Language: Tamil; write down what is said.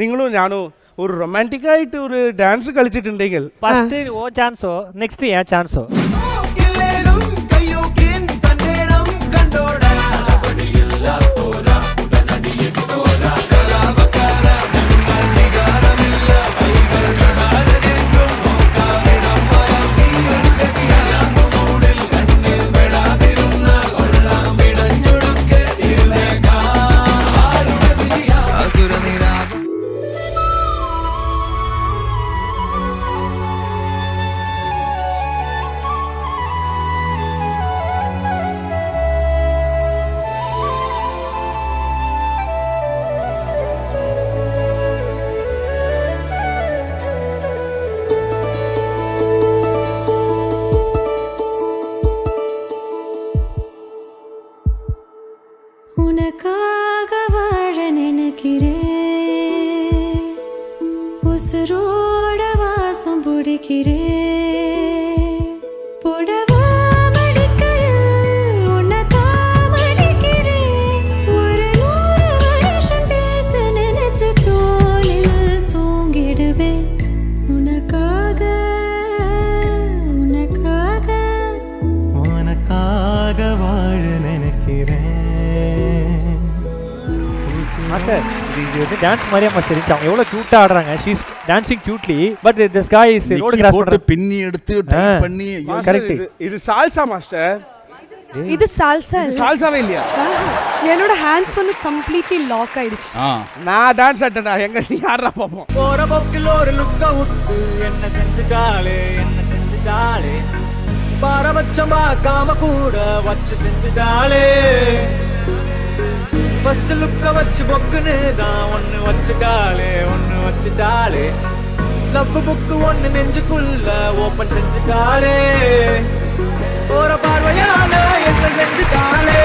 നിങ്ങളും ഞാനും ഒരു റൊമാൻറ്റിക്കായിട്ട് ഒരു ഡാൻസ് കളിച്ചിട്ടുണ്ടെങ്കിൽ ഫസ്റ്റ് ഓ ചാൻസോ നെക്സ്റ്റ് ഏ ചാൻസോ உனக்காக வாழ நினைக்கிறேன் உசுரோட வாசம் பிடிக்கிறேன் புடவா மடிக்கையில் உன்னைத்தான் மடிக்கிறேன் ஒரு 100 வருஷம் பேச நினைச்சு தோளில் தூங்கிடுவேன் உனக்காக உனக்காக உனக்காக வாழ நினைக்கிறேன். மாஸ்டர் இது வந்து டான்ஸ் மாதிரியே மாஸ்டர் இருந்துச்சு. அவங்க எவ்வளவு கியூட்டா ஆடுறாங்க. She is dancing cutely but this guy is road cross போட்டு பின்னி எடுத்து டைப் பண்ணி கரெக்ட். இது சால்சா மாஸ்டர். இது சால்சா இல்ல. சால்சாவே இல்லையா? என்னோட ஹேண்ட்ஸ் வந்து கம்ப்ளீட்லி லாக் ஆயிடுச்சு. நான் டான்ஸ் ஆட்டேனா எங்க நீ ஆடுறா பாப்போம். போற போக்கில் ஒரு லுக்க விட்டு என்ன செஞ்சுட்டாளே பாரபட்சம் பார்க்காம கூட வச்சு செஞ்சுட்டாளே ஃபர்ஸ்ட் லுக்க வச்சு பொக்குன்னு தான் ஒன்னு வச்சுட்டாளே லவ் புக்கு ஒன்னு நெஞ்சுக்குள்ள ஓபன் செஞ்சுட்டாளே போற பார்வையால என்ன செஞ்சுட்டாளே